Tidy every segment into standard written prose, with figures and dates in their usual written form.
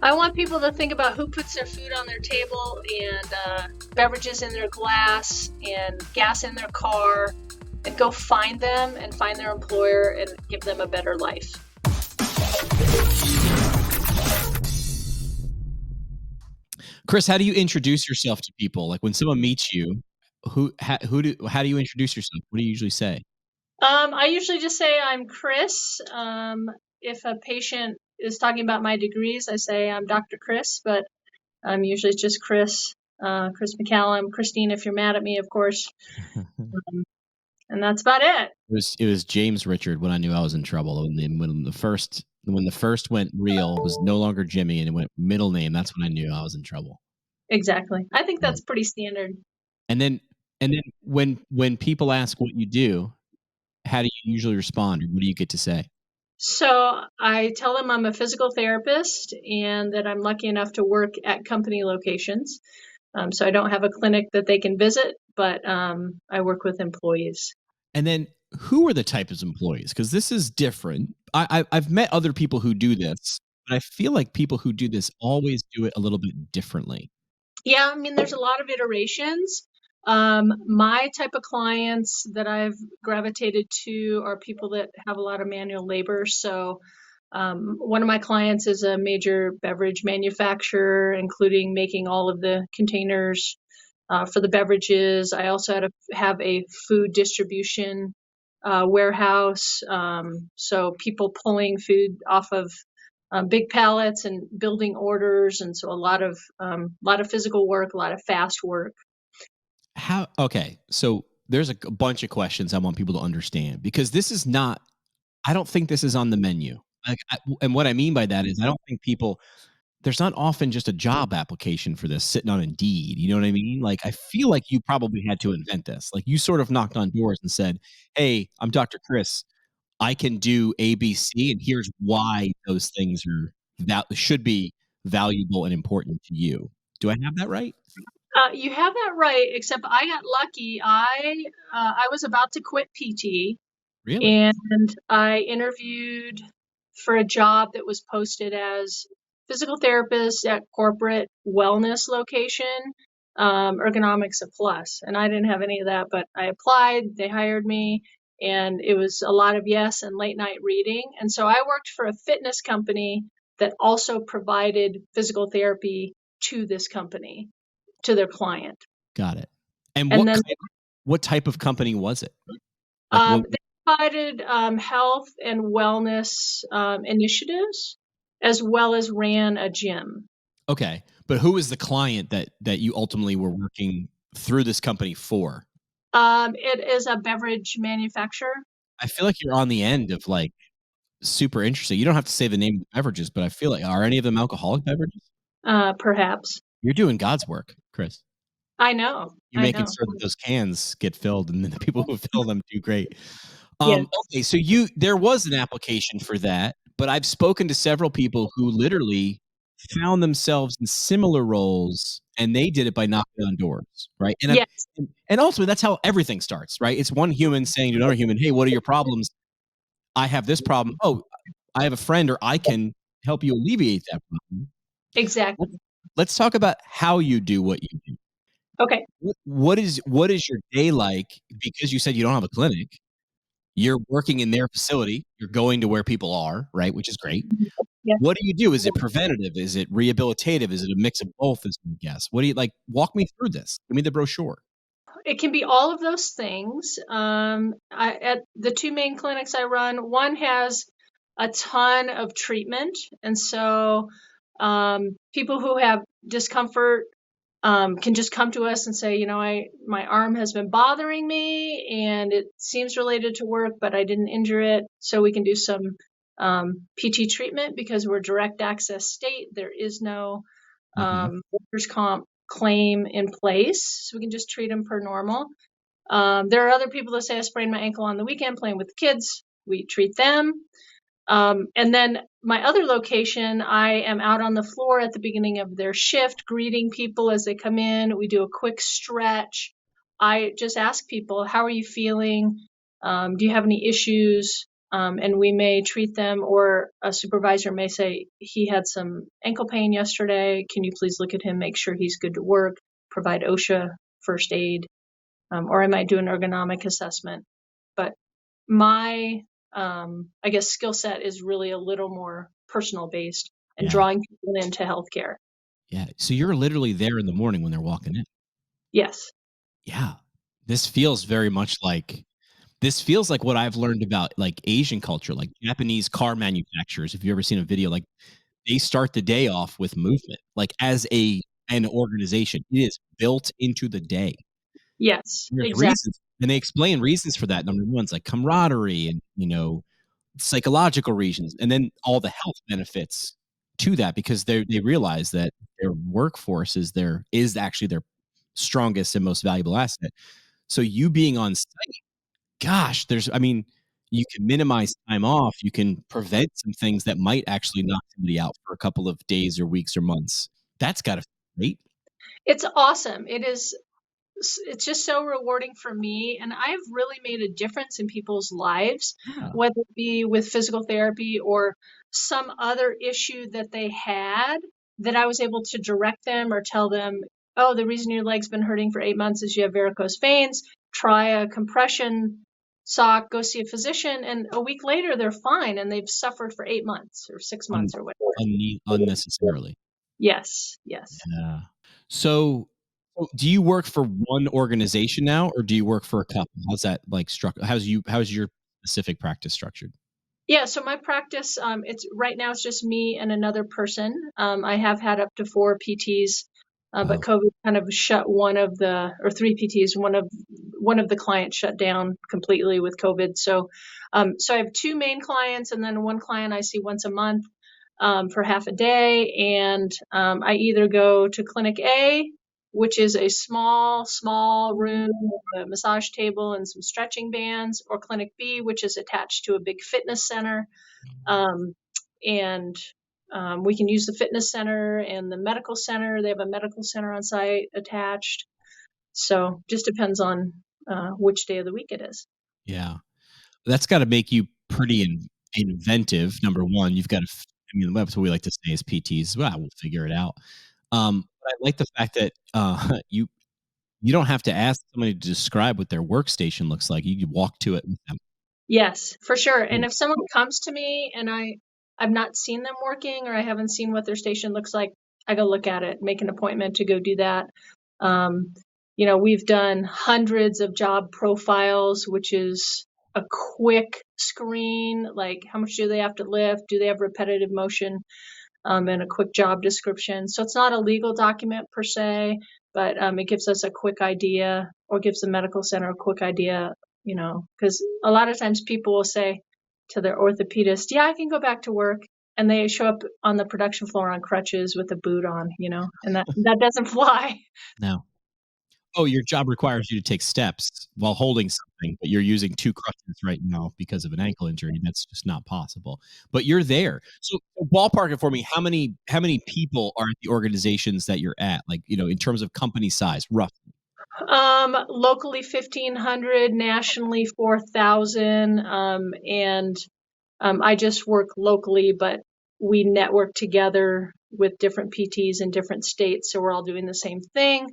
I want people to think about who puts their food on their table and beverages in their glass and gas in their car, and go find them and find their employer and give them a better life. Chris, how do you introduce yourself to people? Like when someone meets you, how do you introduce yourself? What do you usually say? I usually just say I'm Chris. If a patient is talking about my degrees, I say I'm Dr. Chris, but I'm usually just Chris, Chris McCallum, Christine, if you're mad at me, of course. And that's about it. It was James Richard when I knew I was in trouble. When the first went real, it was no longer Jimmy and it went middle name. That's when I knew I was in trouble. Exactly. I think that's pretty standard. And then when people ask what you do, how do you usually respond, or what do you get to say? So I tell them I'm a physical therapist and that I'm lucky enough to work at company locations. So I don't have a clinic that they can visit, but I work with employees. And then who are the types of employees? Because this is different. I've met other people who do this, but I feel like people who do this always do it a little bit differently. Yeah, I mean, there's a lot of iterations. My type of clients that I've gravitated to are people that have a lot of manual labor. So one of my clients is a major beverage manufacturer, including making all of the containers for the beverages. I also have a food distribution warehouse. So people pulling food off of big pallets and building orders. And so a lot of physical work, a lot of fast work. Okay. So there's a bunch of questions I want people to understand, because this is not, I don't think this is on the menu. And what I mean by that is I don't think there's not often just a job application for this sitting on Indeed. You know what I mean? Like, I feel like you probably had to invent this. Like, you sort of knocked on doors and said, hey, I'm Dr. Chris. I can do ABC, and here's why those things should be valuable and important to you. Do I have that right? You have that right, except I got lucky. I was about to quit PT. Really? And I interviewed for a job that was posted as physical therapist at corporate wellness location, ergonomics a plus. And I didn't have any of that, but I applied, they hired me, and it was a lot of yes and late night reading. And so I worked for a fitness company that also provided physical therapy to this company, to their client. Got it. And what type of company was it? They provided health and wellness initiatives, as well as ran a gym. Okay, but who was the client that you ultimately were working through this company for? It is a beverage manufacturer. I feel like you're on the end of like super interesting. You don't have to say the name of the beverages, but I feel like, are any of them alcoholic beverages? Perhaps. You're doing God's work, Chris. I know. You're making sure that those cans get filled, and then the people who fill them do great. Yes. Okay, so there was an application for that, but I've spoken to several people who literally found themselves in similar roles, and they did it by knocking on doors, right? And yes. And ultimately, that's how everything starts, right? It's one human saying to another human, hey, what are your problems? I have this problem. Oh, I have a friend, or I can help you alleviate that problem. Exactly. Let's talk about how you do what you do. Okay. What is your day like? Because you said you don't have a clinic. You're working in their facility. You're going to where people are, right? Which is great. Yes. What do you do? Is it preventative? Is it rehabilitative? Is it a mix of both, as we guess? What do you like? Walk me through this. Give me the brochure. It can be all of those things. At the two main clinics I run, one has a ton of treatment. And so people who have discomfort can just come to us and say, my arm has been bothering me and it seems related to work, but I didn't injure it. So we can do some PT treatment because we're direct access state. There is no workers' comp claim in place. So we can just treat them per normal. There are other people that say I sprained my ankle on the weekend playing with the kids. We treat them. And then my other location, I am out on the floor at the beginning of their shift, greeting people as they come in. We do a quick stretch. I just ask people, how are you feeling? Do you have any issues? and we may treat them, or a supervisor may say, he had some ankle pain yesterday. Can you please look at him, make sure he's good to work, provide OSHA first aid, or I might do an ergonomic assessment. But my, I guess, skill set is really a little more personal based and Yeah. drawing people into healthcare. Yeah. So you're literally there in the morning when they're walking in. Yes. Yeah. This feels very much like this feels like what I've learned about like Asian culture, like Japanese car manufacturers. If you've ever seen a video, like they start the day off with movement, like as an organization. It is built into the day. Yes, And there's exactly. reasons, and they explain reasons for that. Number one's like camaraderie and psychological reasons, and then all the health benefits to that because they realize that their workforce is actually their strongest and most valuable asset. So you being on site, gosh, you can minimize time off. You can prevent some things that might actually knock somebody out for a couple of days or weeks or months. That's got to feel great. It's awesome. It's just so rewarding for me, and I've really made a difference in people's lives, Yeah. whether it be with physical therapy or some other issue that they had, that I was able to direct them or tell them, oh, the reason your leg's been hurting for 8 months is you have varicose veins. Try a compression sock, go see a physician, and a week later they're fine, and they've suffered for 8 months or 6 months or whatever. Unnecessarily. Yes, yes. Yeah. So do you work for one organization now, or do you work for a couple? How's that like how's your specific practice structured? Yeah, so my practice, it's right now it's just me and another person. I have had up to 4 PTs, but Oh, COVID kind of shut or 3 PTs. One of the clients shut down completely with COVID. So I have 2 main clients, and then one client I see once a month, for half a day. And I either go to Clinic A, which is a small room with a massage table and some stretching bands, or Clinic B, which is attached to a big fitness center. Um, and we can use the fitness center and the medical center. They have a medical center on site attached. So just depends on which day of the week it is. yeah. That's gotta make you pretty inventive, number one. You've gotta that's what we like to say as PTs, "Well, we'll figure it out." But I like the fact that, you don't have to ask somebody to describe what their workstation looks like. You can walk to it with them. Yes, for sure. And if someone comes to me and I've not seen them working, or I haven't seen what their station looks like, I go look at it, make an appointment to go do that. Um, we've done hundreds of job profiles, which is a quick screen, like how much do they have to lift? Do they have repetitive motion? And a quick job description. So it's not a legal document per se, but it gives us a quick idea, or gives the medical center a quick idea, because a lot of times people will say to their orthopedist, yeah, I can go back to work. And they show up on the production floor on crutches with a boot on, and that doesn't fly. No. Oh, your job requires you to take steps while holding something, but you're using 2 crutches right now because of an ankle injury. That's just not possible. But you're there. So ballpark it for me. How many people are at the organizations that you're at? Like, in terms of company size, roughly. Locally 1,500, nationally 4,000, and I just work locally, but we network together with different PTs in different states, so we're all doing the same thing.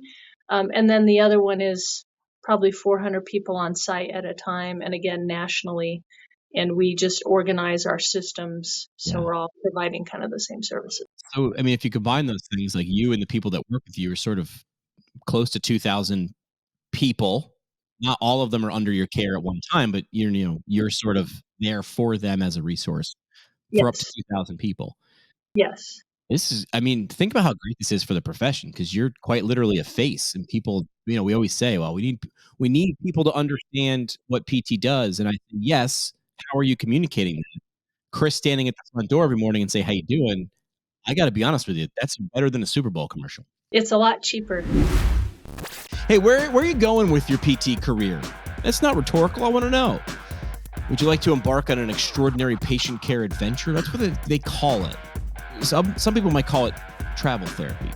And then the other one is probably 400 people on site at a time, and again, nationally. And we just organize our systems so Yeah. we're all providing kind of the same services. So, if you combine those things, like you and the people that work with you are sort of close to 2,000 people. Not all of them are under your care at one time, but you're sort of there for them as a resource for up to Yes, 2,000 people. yes, Think about how great this is for the profession because you're quite literally a face, and people, we always say, well, we need people to understand what PT does, and I say, yes. How are you communicating that? Chris standing at the front door every morning and say, "How you doing?" I got to be honest with you, that's better than a Super Bowl commercial. it's a lot cheaper. Hey, where are you going with your PT career? That's not rhetorical. I want to know. Would you like to embark on an extraordinary patient care adventure? That's what they call it. Some people might call it travel therapy.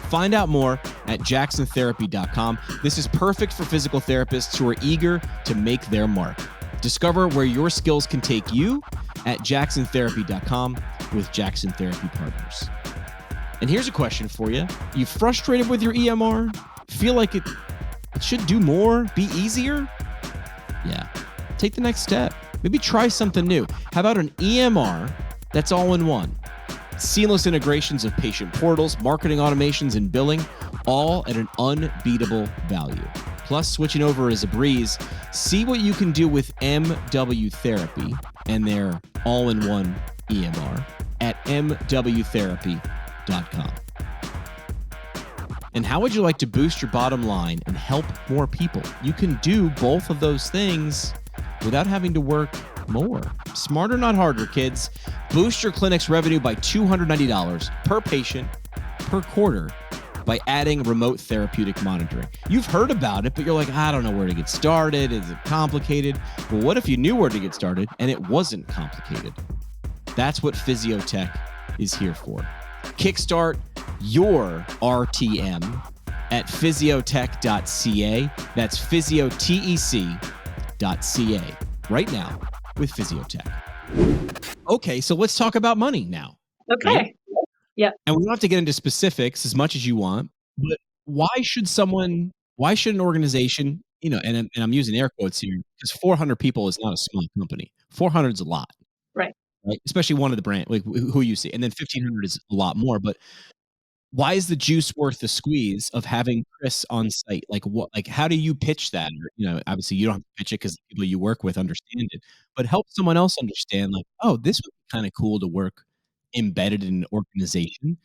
Find out more at jacksontherapy.com. This is perfect for physical therapists who are eager to make their mark. Discover where your skills can take you at jacksontherapy.com with Jackson Therapy Partners. And here's a question for you. You frustrated with your EMR? Feel like it should do more, be easier? Yeah. Take the next step. Maybe try something new. How about an EMR that's all in one? Seamless integrations of patient portals, marketing automations, and billing, all at an unbeatable value. Plus, switching over is a breeze. See what you can do with MW Therapy and their all-in-one EMR at mwtherapy.com. And how would you like to boost your bottom line and help more people? You can do both of those things without having to work more. Smarter, not harder, kids. Boost your clinic's revenue by $290 per patient per quarter by adding remote therapeutic monitoring. You've heard about it, but you're like, I don't know where to get started. Is it complicated? Well, what if you knew where to get started and it wasn't complicated? That's what Physiotech is here for. Kickstart your RTM at physiotech.ca. That's physiotech.ca right now with Physiotech. Okay, so let's talk about money now. Okay. Right? Yeah. And we don't have to get into specifics as much as you want, but why should an organization, and I'm using air quotes here, because 400 people is not a small company. 400 is a lot. Right. Especially one of the brand, like who you see. And then 1,500 is a lot more, but why is the juice worth the squeeze of having Chris on site? How do you pitch that? Or, obviously you don't have to pitch it because the people you work with understand it, but help someone else understand, like, oh, this would be kind of cool to work embedded in an organization.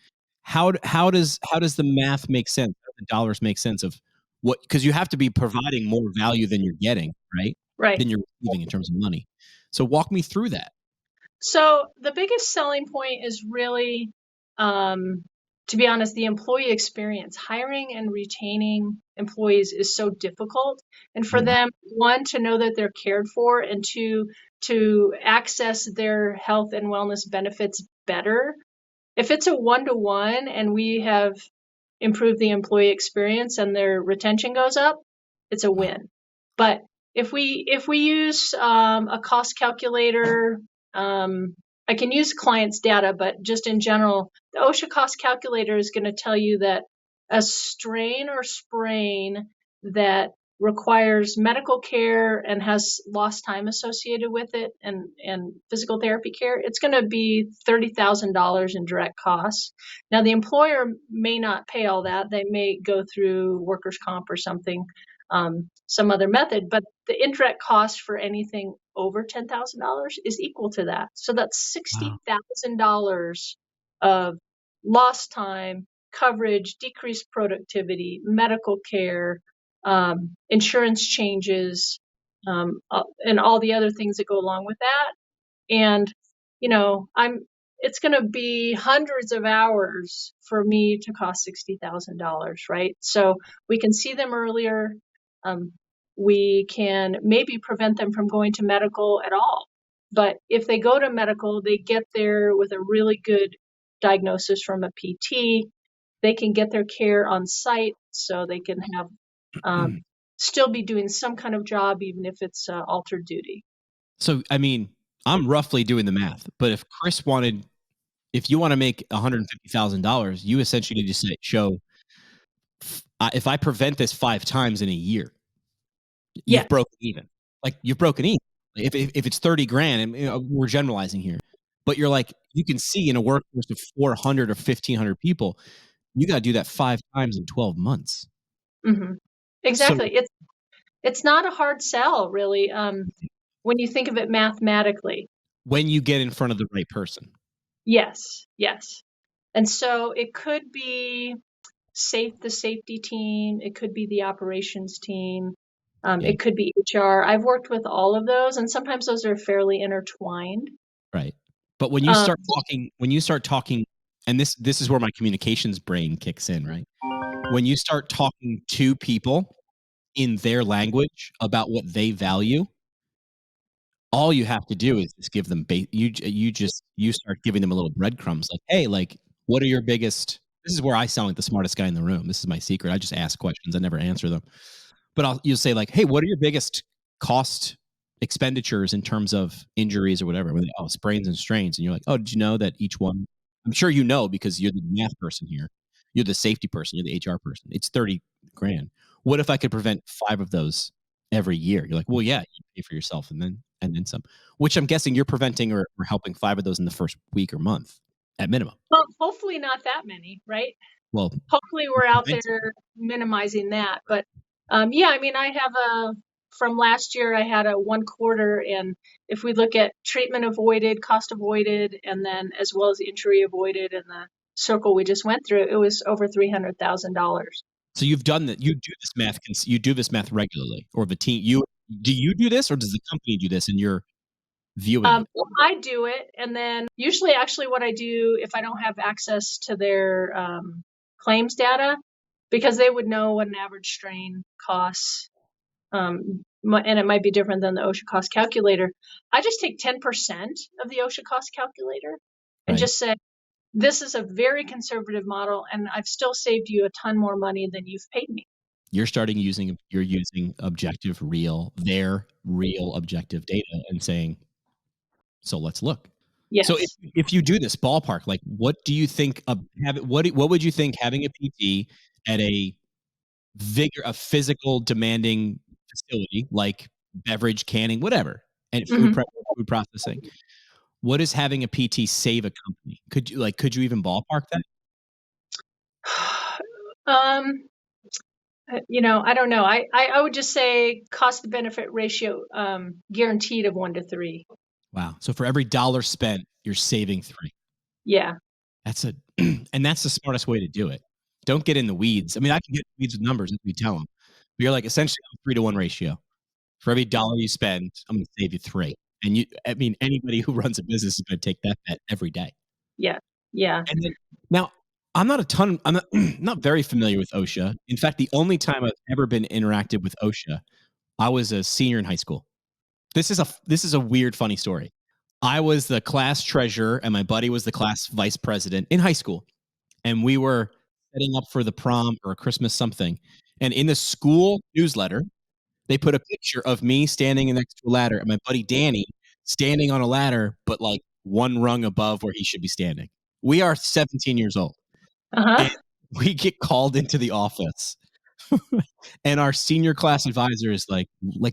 How does the math make sense? How do the dollars make sense of what, because you have to be providing more value than you're getting, right? Right. Than you're receiving in terms of money. So walk me through that. So the biggest selling point is really, to be honest, the employee experience. Hiring and retaining employees is so difficult. And for them, one, to know that they're cared for, and two, to access their health and wellness benefits better. If it's a one-to-one and we have improved the employee experience and their retention goes up, it's a win. But if we use a cost calculator, I can use clients' data, but just in general, the OSHA cost calculator is going to tell you that a strain or sprain that requires medical care and has lost time associated with it and physical therapy care, it's going to be $30,000 in direct costs. Now, the employer may not pay all that. They may go through workers' comp or something, some other method, but the indirect cost for anything over $10,000 is equal to that. So that's $60,000 of lost time, coverage, decreased productivity, medical care, insurance changes, and all the other things that go along with that. And, it's going to be hundreds of hours for me to cost $60,000, right? So we can see them earlier. We can maybe prevent them from going to medical at all. But if they go to medical, they get there with a really good diagnosis from a PT. They can get their care on site, so they can have still be doing some kind of job, even if it's altered duty. So, I'm roughly doing the math, but if you want to make $150,000, you essentially just show, if I prevent this 5 times in a year, you've broken even. Like, you've broken even. If it's 30 grand, and we're generalizing here, but you're like, you can see in a workforce of 400 or 1,500 people, you got to do that 5 times in 12 months. Mm-hmm. Exactly. So, it's not a hard sell, really, when you think of it mathematically. When you get in front of the right person. Yes. And so it could be the safety team. It could be the operations team. It could be HR. I've worked with all of those, and sometimes those are fairly intertwined. Right. But when you start talking, and this is where my communications brain kicks in, right? When you start talking to people in their language about what they value, all you have to do is just give them you start giving them a little breadcrumbs, like, hey, like, what are your biggest, this is where I sound like the smartest guy in the room. This is my secret. I just ask questions. I never answer them. But you'll say, like, hey, what are your biggest cost expenditures in terms of injuries or whatever. Oh, sprains and strains, and you're like, oh, did you know that each one? I'm sure you know because you're the math person here. You're the safety person. You're the HR person. It's 30 grand. What if I could prevent 5 of those every year? You're like, well, yeah, you pay for yourself and then some. Which I'm guessing you're preventing or helping 5 of those in the first week or month at minimum. Well, hopefully not that many, right? Well, hopefully we're out there minimizing that. But yeah, I mean, from last year, I had a 1/4. And if we look at treatment avoided, cost avoided, and then as well as injury avoided in the circle we just went through, it was over $300,000. So you've done that. You do this math. You do this math regularly, or the team. Do you do this, or does the company do this, and you're viewing it? Well, I do it, and then usually, actually, what I do if I don't have access to their claims data, because they would know what an average strain costs, and it might be different than the OSHA cost calculator. I just take 10% of the OSHA cost calculator and just say, this is a very conservative model, and I've still saved you a ton more money than you've paid me. You're using objective, real objective data and saying, so let's look. Yes. So if you do this ballpark, like what do you think of what would you think having a PT at a physical demanding facility like beverage canning, whatever, and food processing, what does having a PT save a company? Could you even ballpark that? I don't know. I would just say cost to benefit ratio guaranteed of 1 to 3. Wow. So for every dollar spent, you're saving 3. Yeah. And that's the smartest way to do it. Don't get in the weeds. I mean, I can get weeds with numbers if we tell them. But you're like essentially a 3-to-1 ratio. For every dollar you spend, I'm going to save you 3. And anybody who runs a business is going to take that bet every day. Yeah. Yeah. And then, now, I'm not very familiar with OSHA. In fact, the only time I've ever been interacted with OSHA, I was a senior in high school. This is a weird, funny story. I was the class treasurer and my buddy was the class vice president in high school. And we were setting up for the prom or a Christmas something. And in the school newsletter, they put a picture of me standing next to a ladder and my buddy Danny standing on a ladder, but like one rung above where he should be standing. We are 17 years old. And we get called into the office. And our senior class advisor is like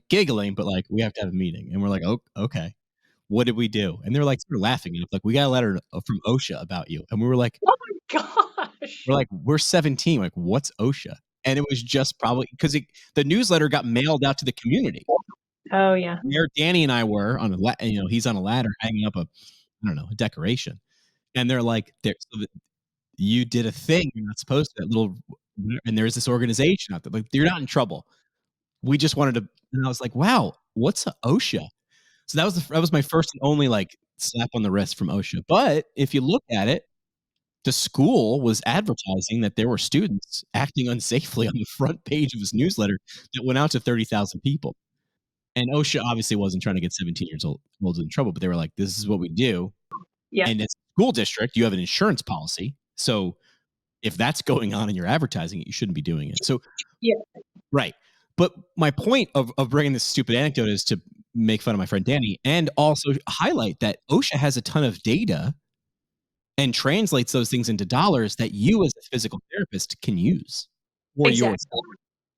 giggling, but like, we have to have a meeting. And we're like, oh, okay. What did we do? And they're like, we're laughing. And it's like, we got a letter from OSHA about you. And we were like, oh my gosh. We're like, we're 17. Like, what's OSHA? And it was just probably because the newsletter got mailed out to the community. Oh yeah. There, Danny and I were on he's on a ladder hanging up a decoration. And they're like, you did a thing you're not supposed to. And there's this organization out there. Like, you're not in trouble. We just wanted to. And I was like, wow, what's a OSHA? So that was my first and only like slap on the wrist from OSHA. But if you look at it, the school was advertising that there were students acting unsafely on the front page of his newsletter that went out to 30,000 people. And OSHA obviously wasn't trying to get 17 years old in trouble, but they were like, this is what we do. Yeah. And as a school district, you have an insurance policy. So if that's going on and you're advertising it, you shouldn't be doing it. So, yeah. Right. But my point of bringing this stupid anecdote is to make fun of my friend Danny and also highlight that OSHA has a ton of data and translates those things into dollars that you as a physical therapist can use for yourself.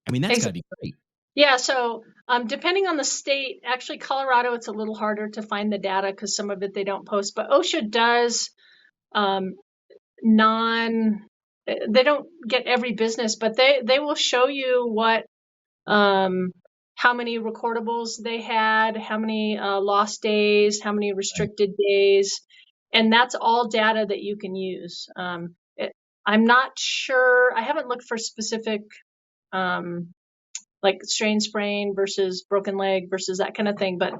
I mean, that's gotta be great. Yeah. So depending on the state, actually Colorado, it's a little harder to find the data because some of it they don't post, but OSHA does they don't get every business, but they will show you what how many recordables they had, how many lost days, how many restricted days. And that's all data that you can use. I'm not sure. I haven't looked for specific, like strain sprain versus broken leg versus that kind of thing. But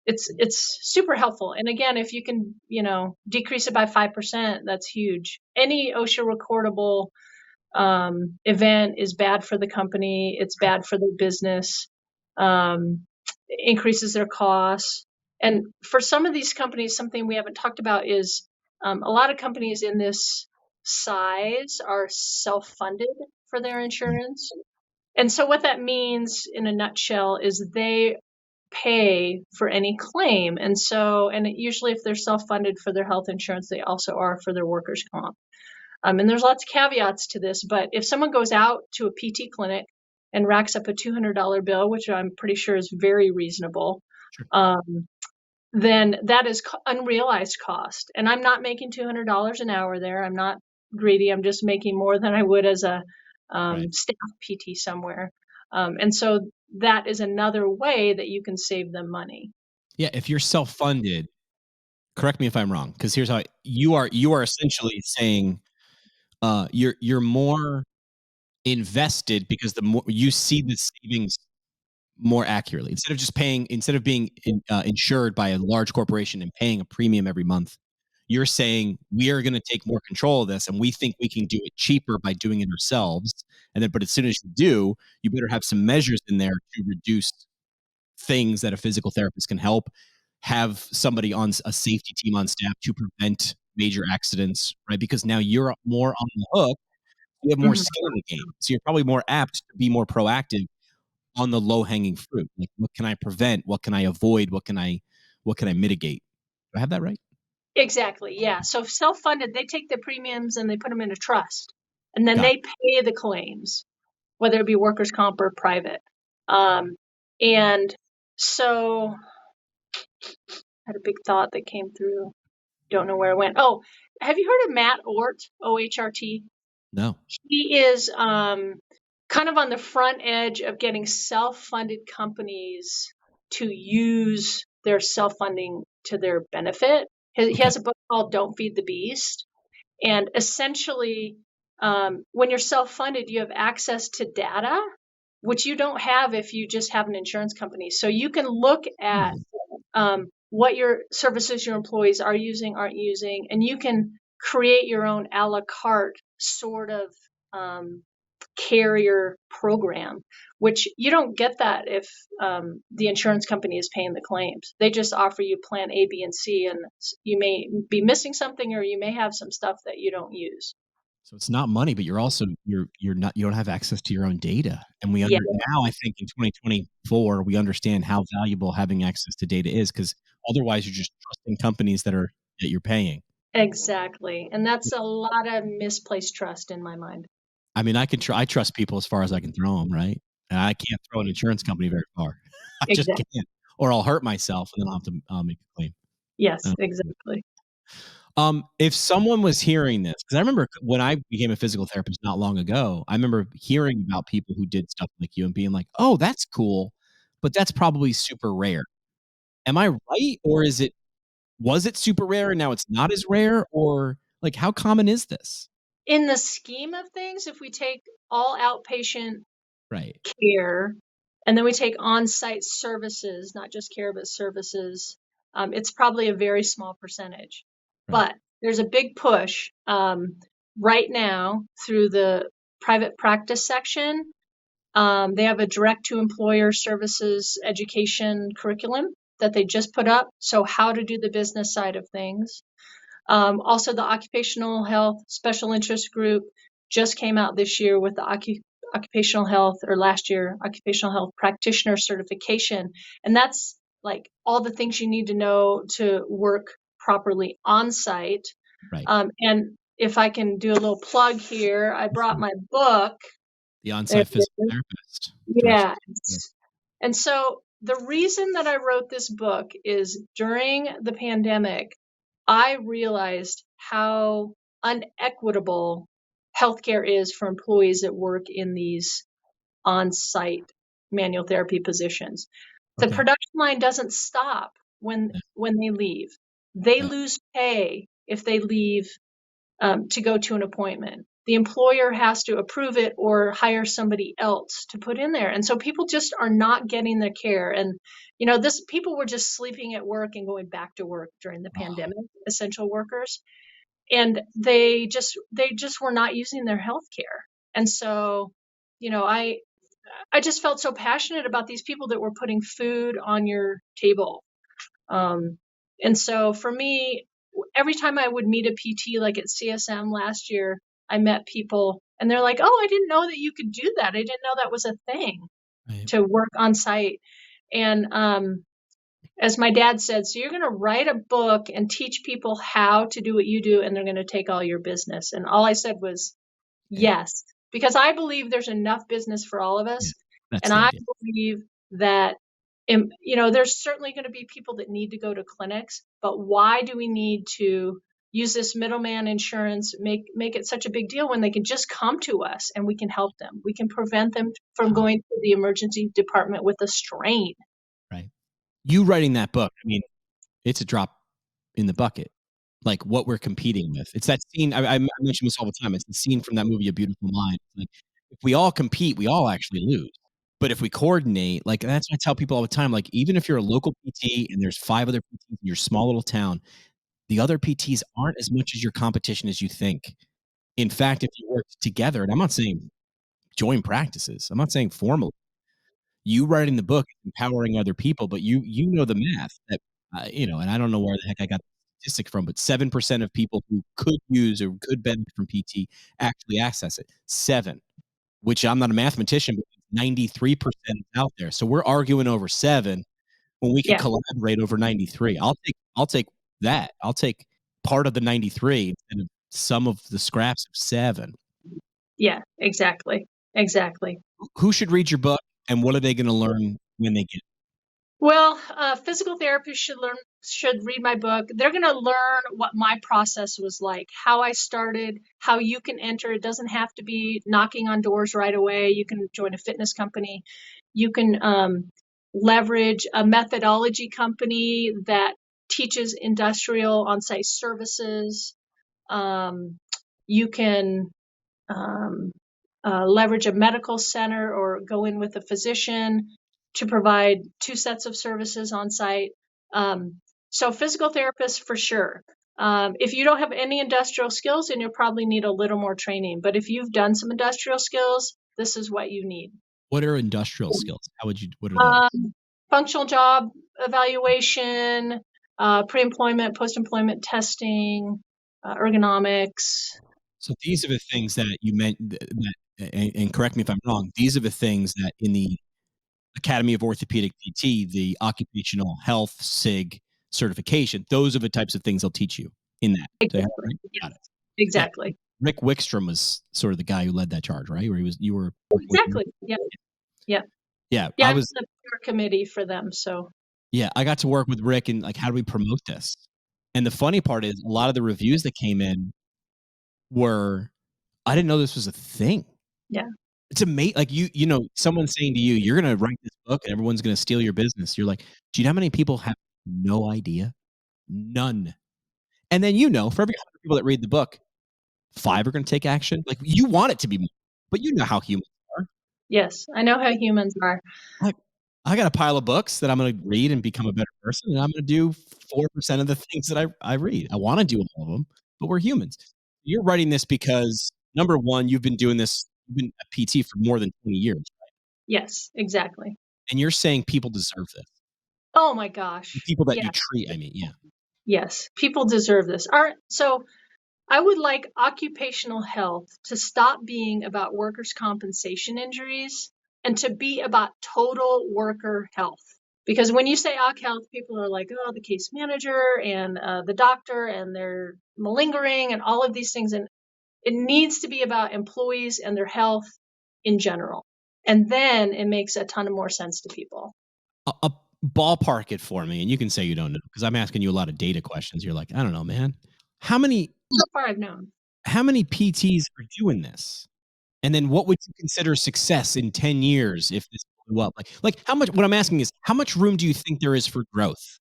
it's super helpful. And again, if you can, decrease it by 5%, that's huge. Any OSHA recordable event is bad for the company. It's bad for the business. Increases their costs. And for some of these companies, something we haven't talked about is a lot of companies in this size are self-funded for their insurance. And so what that means in a nutshell is they pay for any claim. And so, and usually if they're self-funded for their health insurance, they also are for their workers' comp. And there's lots of caveats to this, but if someone goes out to a PT clinic and racks up a $200 bill, which I'm pretty sure is very reasonable, Sure. then that is unrealized cost. And I'm not making $200 an hour there. I'm not greedy. I'm just making more than I would as a staff PT somewhere. And so that is another way that you can save them money. Yeah, if you're self-funded, correct me if I'm wrong, because here's how you are essentially saying you're more invested because the more you see the savings more accurately instead of being insured by a large corporation and paying a premium every month. You're saying we are going to take more control of this, and we think we can do it cheaper by doing it ourselves. And then, but as soon as you do, you better have some measures in there to reduce things that a physical therapist can help. Have somebody on a safety team on staff to prevent major accidents, right? Because now you're more on the hook. You have more Mhm. skin in the game, so you're probably more apt to be more proactive on the low hanging fruit. Like, what can I prevent? What can I avoid? What can I mitigate? Do I have that right? Exactly. Yeah. So self-funded, they take the premiums and they put them in a trust, and then Got they pay the claims, whether it be workers' comp or private. And so I had a big thought that came through. Don't know where it went. Oh, have you heard of Matt Ort, OHRT? No. He is kind of on the front edge of getting self-funded companies to use their self-funding to their benefit. He Okay. has a book called Don't Feed the Beast. And essentially, when you're self-funded, you have access to data, which you don't have if you just have an insurance company. So you can look at what your services your employees are using, aren't using, and you can create your own a la carte sort of carrier program, which you don't get that if the insurance company is paying the claims. They just offer you plan A, B, and C, and you may be missing something or you may have some stuff that you don't use. So it's not money, but you're also you're not you don't have access to your own data. And Yeah, now I think in 2024 we understand how valuable having access to data is, because otherwise you're just trusting companies that you're paying. exactly. And that's a lot of misplaced trust in my mind. I mean, I trust people as far as I can throw them, right? And I can't throw an insurance company very far. I just Exactly. can't, or I'll hurt myself and then I'll have to make a claim. Yes, Uh, exactly. if someone was hearing this, because I remember when I became a physical therapist not long ago, I remember hearing about people who did stuff like you and being like, "Oh, that's cool, but that's probably super rare." Am I right, or was it super rare and now it's not as rare, or like how common is this? In the scheme of things, if we take all outpatient Right, care, and then we take on-site services, not just care, but services, it's probably a very small percentage. right, But there's a big push right now through the private practice section. They have a direct to employer services education curriculum that they just put up. So, how to do the business side of things. Also, the occupational health special interest group just came out this year with the occupational health, or last year, occupational health practitioner certification. And that's like all the things you need to know to work properly on site. right. And if I can do a little plug here, I brought Mhm. my book. The There on-site it physical is. therapist Yeah. directions. Yeah. And so the reason that I wrote this book is during the pandemic, I realized how unequitable healthcare is for employees that work in these on-site manual therapy positions. The Okay. production line doesn't stop Yeah, when they leave. They right. lose pay if they leave to go to an appointment. The employer has to approve it or hire somebody else to put in there. And so people just are not getting the care. And, this people were just sleeping at work and going back to work during the Oh, pandemic, essential workers. And they just were not using their health care. And so, I just felt so passionate about these people that were putting food on your table. um, and so for me, every time I would meet a PT, like at CSM last year, I met people and they're like, "Oh, I didn't know that you could do that. I didn't know that was a thing right. to work on site." And as my dad said, so you're going to write a book and teach people how to do what you do, and they're going to take all your business. And all I said was Yeah, yes, because I believe there's enough business for all of yeah. us. That's And the I idea. believe that, there's certainly going to be people that need to go to clinics, but why do we need to use this middleman insurance, make it such a big deal when they can just come to us and we can help them? We can prevent them from Wow. going to the emergency department with a strain. Right. You writing that book, I mean, it's a drop in the bucket, like what we're competing with. It's that scene. I mention this all the time. It's the scene from that movie, A Beautiful Mind. Like, if we all compete, we all actually lose. But if we coordinate, like that's what I tell people all the time. Like, even if you're a local PT and there's 5 other PTs in your small little town, the other PTs aren't as much as your competition as you think. In fact, if you work together, and I'm not saying join practices, I'm not saying formally, you writing the book is empowering other people, but you know the math that, and I don't know where the heck I got the statistic from, but 7% of people who could use or could benefit from PT actually access it. 7, which I'm not a mathematician, but 93% is out there. So we're arguing over 7 when we could Yeah, collaborate over 93. I'll take that. I'll take part of the 93 instead of some of the scraps of 7. yeah, exactly. Exactly. Who should read your book, and what are they gonna learn when they get it? Well, physical therapists should read my book. They're going to learn what my process was like, how I started, how you can enter. It doesn't have to be knocking on doors right away. You can join a fitness company. You can leverage a methodology company that teaches industrial on-site services. You can um, leverage a medical center or go in with a physician to provide 2 sets of services on site. So physical therapists for sure. If you don't have any industrial skills, then you'll probably need a little more training. But if you've done some industrial skills, this is what you need. What are industrial skills? What are those? Um, Functional job evaluation, pre-employment, post-employment testing, ergonomics. So these are the things that you meant that, and correct me if I'm wrong, these are the things that in the Academy of Orthopedic PT, the occupational health SIG certification, those are the types of things they'll teach you in that. Do I have that Exactly. right? Got it. Yes, Yeah. exactly. Rick Wickstrom was sort of the guy who led that charge, right? Where you were working with him. Exactly. Yeah. Yeah. Yeah, Yeah. I'm on the peer committee for them. So I got to work with Rick and like, how do we promote this? And the funny part is a lot of the reviews that came in were, I didn't know this was a thing. yeah. It's amazing. Like someone saying to you, you're going to write this book and everyone's going to steal your business. You're like, do you know how many people have no idea? None. And then, for every 100 people that read the book, 5 are going to take action. Like, you want it to be more, but you know how humans are. Yes. I know how humans are. Like, I got a pile of books that I'm going to read and become a better person, and I'm going to do 4% of the things that I read. I want to do all of them, but we're humans. You're writing this because number one, you've been a PT for more than 20 years, Yes, exactly. and you're saying people deserve this. Oh my The gosh. people that you Yeah. treat, I mean, yeah. Yes. People deserve this. So I would like occupational health to stop being about workers' compensation injuries and to be about total worker health. Because when you say OC health, people are like, oh, the case manager and the doctor, and they're malingering and all of these things. And it needs to be about employees and their health in general. And then it makes a ton of more sense to people. A ballpark it for me, and you can say you don't know because I'm asking you a lot of data questions. You're like, I don't know, man. How many So far, I've known. PTs are doing this? And then what would you consider success in 10 years if this blew up? Like how much, what I'm asking is, how much room do you think there is for growth?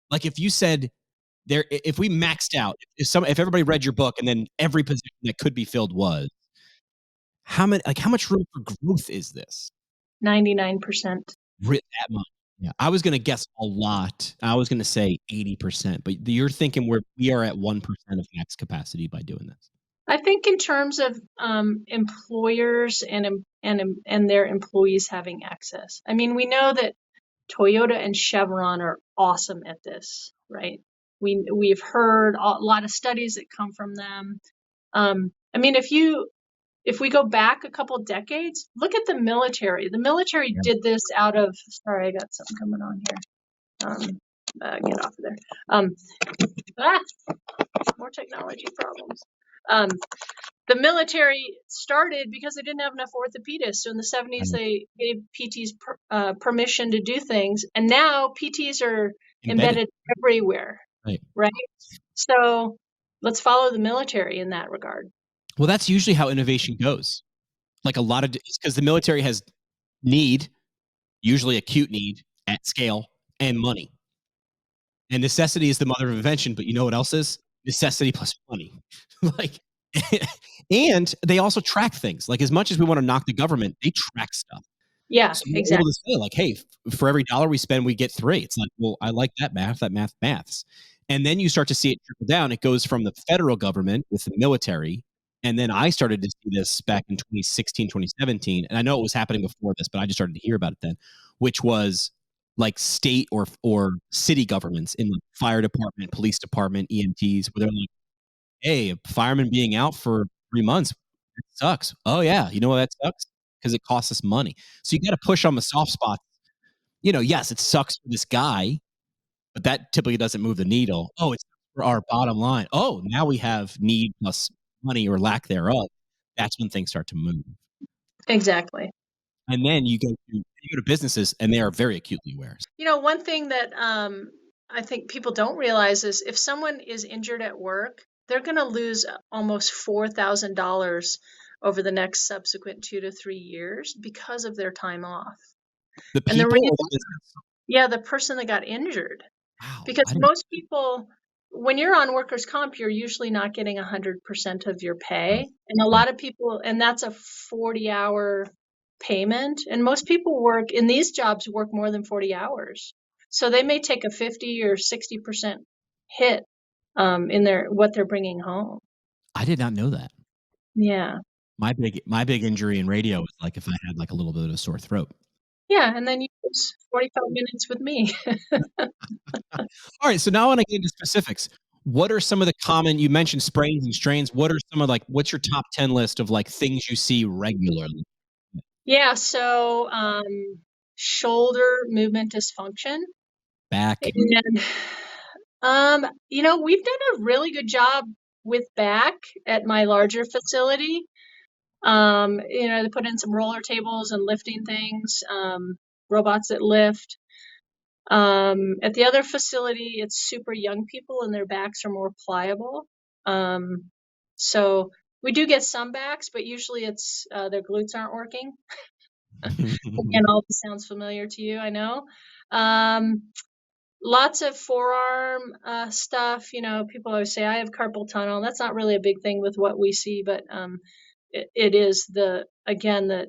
Like, if you said if we maxed out, if everybody read your book and then every position that could be filled was, how much room for growth is this? 99%. That much. Yeah. I was going to guess a lot. I was going to say 80%, but you're thinking we are at 1% of max capacity by doing this. I think in terms of employers and their employees having access. I mean, we know that Toyota and Chevron are awesome at this, right? We've heard a lot of studies that come from them. I mean, if you if we go back a couple decades, look at the military. The military Yeah. did this out of, sorry, I got something coming on here. Get off of there. Ah, more technology problems. The military started because they didn't have enough orthopedists. So in the 70s, Right. they gave PTs permission to do things. And now PTs are Embedded. embedded everywhere, Right. right? So let's follow the military in that regard. Well, that's usually how innovation goes. Like a lot of, because the military has need, usually acute need at scale, and money. And necessity is the mother of invention, but you know what else is? Necessity plus money. Like, and they also track things. Like, as much as we want to knock the government, they track stuff. Yeah, So you're able exactly. to say, like, hey, for every dollar we spend, we get 3. It's like, well, I like that maths. And then you start to see it trickle down. It goes from the federal government with the military. And then I started to see this back in 2016, 2017. And I know it was happening before this, but I just started to hear about it then, which was like state or city governments in the fire department, police department, EMTs, where they're like, hey, a fireman being out for 3 months, it sucks. Oh, yeah. You know why that sucks? Because it costs us money. So you got to push on the soft spots. Yes, it sucks for this guy, but that typically doesn't move the needle. Oh, it's for our bottom line. Oh, now we have need plus money or lack thereof. That's when things start to move. Exactly. And then you go to businesses, and they are very acutely aware. One thing that I think people don't realize is if someone is injured at work, they're going to lose almost $4,000 over the next subsequent 2 to 3 years because of their time off. The And the people reason, or the business? yeah, the person that got injured, Wow, because I didn't. most people, when you're on workers' comp, you're usually not getting 100% of your pay. And a Okay. lot of people, and that's a 40-hour payment. And most people work in these jobs, work more than 40 hours. So they may take a 50 or 60% hit in what they're bringing home. I did not know that. Yeah. My big injury in radio was like if I had like a little bit of a sore throat. Yeah. And then you use 45 minutes with me. All right, so now I want to get into specifics. What are some of the common, you mentioned sprains and strains. What are some of what's your top 10 list of like things you see regularly? Yeah. So shoulder movement dysfunction. Back. And we've done a really good job with back at my larger facility. They put in some roller tables and lifting things, robots that lift. At the other facility, it's super young people and their backs are more pliable. So we do get some backs, but usually it's their glutes aren't working. Again, all this sounds familiar to you, I know. Lots of forearm stuff. People always say I have carpal tunnel. That's not really a big thing with what we see, but it is the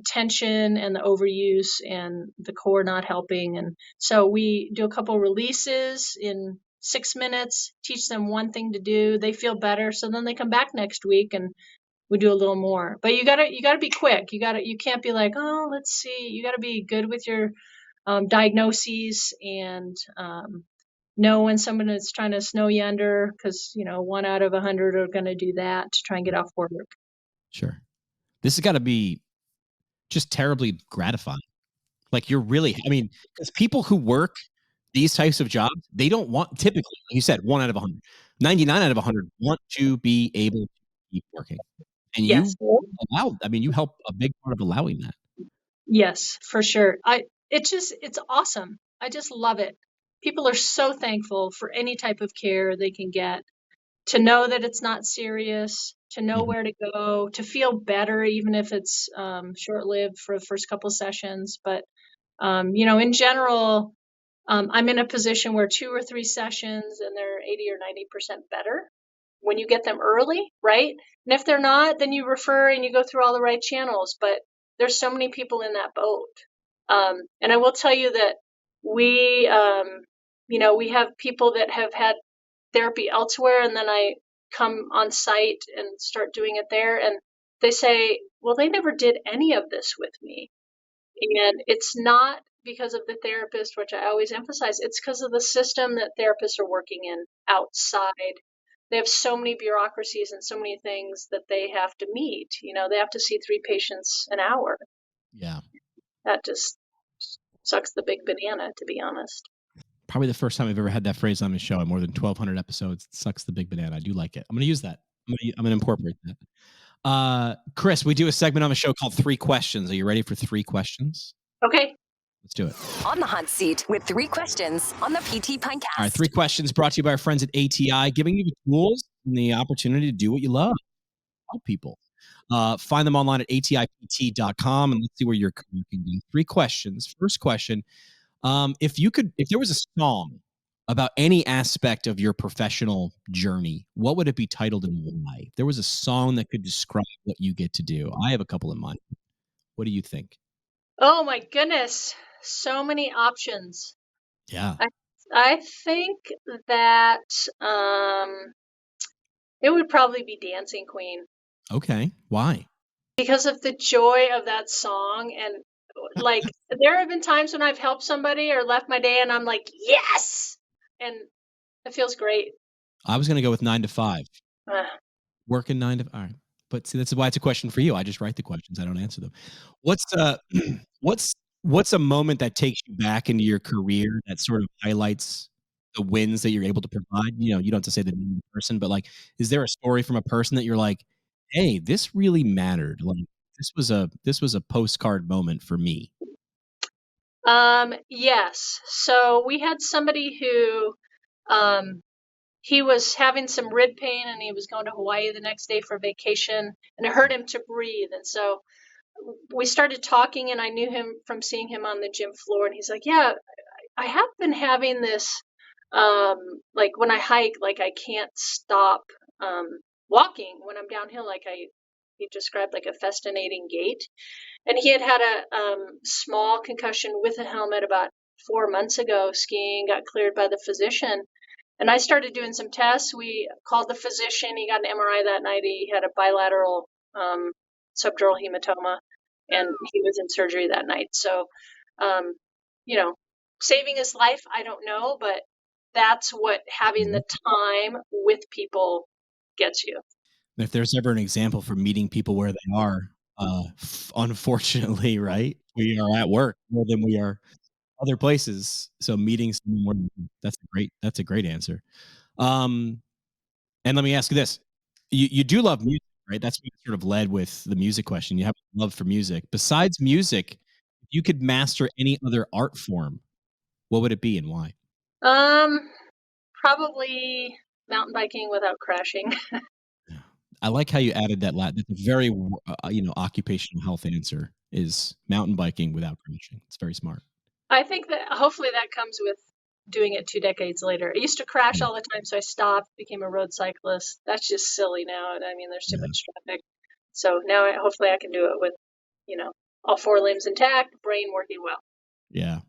tension and the overuse and the core not helping. And so we do a couple releases in 6 minutes, teach them one thing to do. They feel better, so then they come back next week and we do a little more. But you gotta be quick. You can't be like, oh, let's see. You gotta be good with your diagnoses and know when someone is trying to snow you under, because 1 out of 100 are going to do that to try and get off work. Sure. This has got to be just terribly gratifying. Like because people who work these types of jobs, they don't want, typically, like you said, 1 out of 100, 99 out of 100 want to be able to keep working. And Yes. you help a big part of allowing that. Yes, for sure. It's awesome. I just love it. People are so thankful for any type of care they can get, to know that it's not serious, to know where to go, to feel better, even if it's short-lived for the first couple sessions. But in general, I'm in a position where 2 or 3 sessions and they're 80 or 90% better when you get them early, right? And if they're not, then you refer and you go through all the right channels. But there's so many people in that boat. And I will tell you that we have people that have had therapy elsewhere, and then I come on site and start doing it there. And they say, well, they never did any of this with me. And it's not because of the therapist, which I always emphasize, it's because of the system that therapists are working in outside. they have so many bureaucracies and so many things that they have to meet. They have to see 3 patients an hour. Yeah. That just sucks the big banana, to be honest. Probably the first time I've ever had that phrase on the show in more than 1,200 episodes. It sucks the big banana. I do like it. I'm going to use that. I'm going to incorporate that. Chris, we do a segment on the show called 3 Questions. Are you ready for 3 questions? Okay. Let's do it. On the hot seat with 3 questions on the PT Pintcast. All right, 3 questions brought to you by our friends at ATI, giving you the tools and the opportunity to do what you love, help people. Find them online at atipt.com, and let's see where your career can go. 3 questions. First question: if there was a song about any aspect of your professional journey, what would it be titled and why? If there was a song that could describe what you get to do, I have a couple in mind. What do you think? Oh my goodness. So many options. Yeah. I think that it would probably be Dancing Queen. Okay. Why? Because of the joy of that song. And like, there have been times when I've helped somebody or left my day and I'm like, yes! And it feels great. I was going to go with 9 to 5. Uh, Working 9 to, all right. But see, that's why it's a question for you. I just write the questions. I don't answer them. What's what's a moment that takes you back into your career that sort of highlights the wins that you're able to provide? You don't have to say the name of the person, but like, is there a story from a person that you're like, hey, this really mattered? Like, this was a postcard moment for me. yes. So we had somebody who, he was having some rib pain and he was going to Hawaii the next day for vacation and it hurt him to breathe. And so we started talking and I knew him from seeing him on the gym floor. And he's like, yeah, I have been having this, like when I hike, like I can't stop walking when I'm downhill. He described like a festinating gait. And he had had a small concussion with a helmet about 4 months ago skiing, got cleared by the physician. And I started doing some tests. We called the physician. He got an MRI that night. He had a bilateral subdural hematoma, and he was in surgery that night. So, um, saving his life, I don't know, but that's what having the time with people gets you. If there's ever an example for meeting people where they are, unfortunately, right, we are at work more than we are other places. So meeting someone, that's a great answer. And let me ask you this: you do love music, right? That's what sort of led with the music question. You have a love for music. Besides music, if you could master any other art form, what would it be and why? Probably mountain biking without crashing. I like how you added that. That's a very occupational health answer is mountain biking without crashing. It's very smart. I think that hopefully that comes with doing it 2 decades later. I used to crash all the time, so I stopped, became a road cyclist. That's just silly now. I mean, there's too much traffic. So now hopefully I can do it with, all 4 limbs intact, brain working well. Yeah.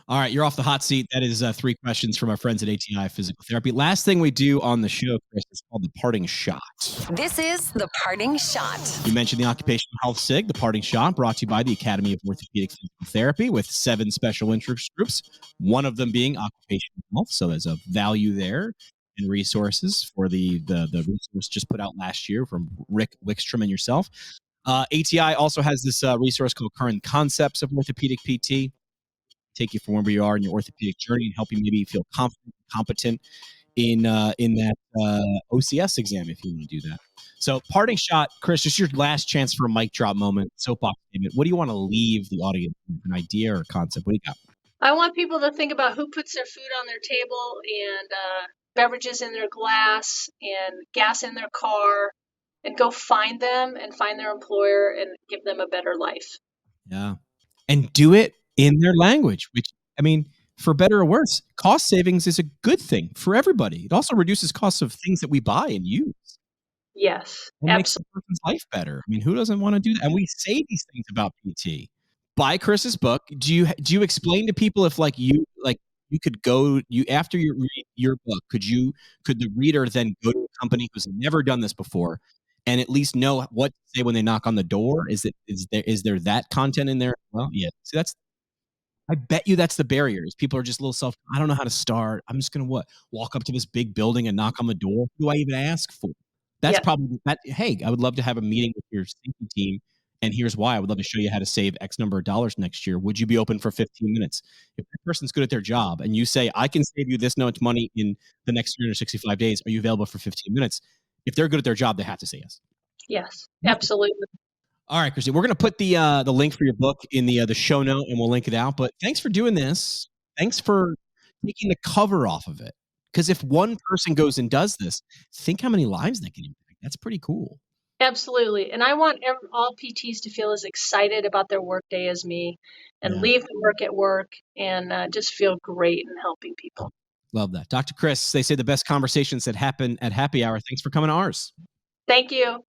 All right, you're off the hot seat. That is 3 questions from our friends at ATI Physical Therapy. Last thing we do on the show, Chris, is called the parting shot. This is the parting shot. You mentioned the occupational health SIG, the parting shot, brought to you by the Academy of Orthopedic Physical Therapy with 7 special interest groups, one of them being occupational health. So there's a value there and resources for the resource just put out last year from Rick Wickstrom and yourself. ATI also has this resource called Current Concepts of Orthopedic PT. Take you from wherever you are in your orthopedic journey and help you maybe feel confident, competent in that OCS exam if you want to do that. So, parting shot, Chris, just your last chance for a mic drop moment, soapbox statement. What do you want to leave the audience with? An idea or a concept? What do you got? I want people to think about who puts their food on their table and beverages in their glass and gas in their car, and go find them and find their employer and give them a better life. Yeah. And do it in their language, which, I mean, for better or worse, cost savings is a good thing for everybody. It also reduces costs of things that we buy and use. Yes, It makes the person's life better. I mean, who doesn't want to do that? And we say these things about PT. Buy Chris's book. Do you explain to people if you could go after you read your book, could the reader then go to a company who's never done this before and at least know what to say when they knock on the door? Is there that content in there? Well, yeah. See, I bet you that's the barriers. People are just a little I don't know how to start. I'm just going to walk up to this big building and knock on the door. Who do I even ask for? That's probably that. Hey, I would love to have a meeting with your safety team. And here's why. I would love to show you how to save X number of dollars next year. Would you be open for 15 minutes? If that person's good at their job and you say, I can save you this much money in the next 365 days, are you available for 15 minutes? If they're good at their job, they have to say yes. Yes, absolutely. All right, Christine, we're going to put the link for your book in the show note, and we'll link it out. But thanks for doing this. Thanks for taking the cover off of it. Because if one person goes and does this, think how many lives they can impact. That's pretty cool. Absolutely. And I want all PTs to feel as excited about their workday as me and leave the work at work and just feel great in helping people. Love that. Dr. Chris, they say the best conversations that happen at happy hour. Thanks for coming to ours. Thank you.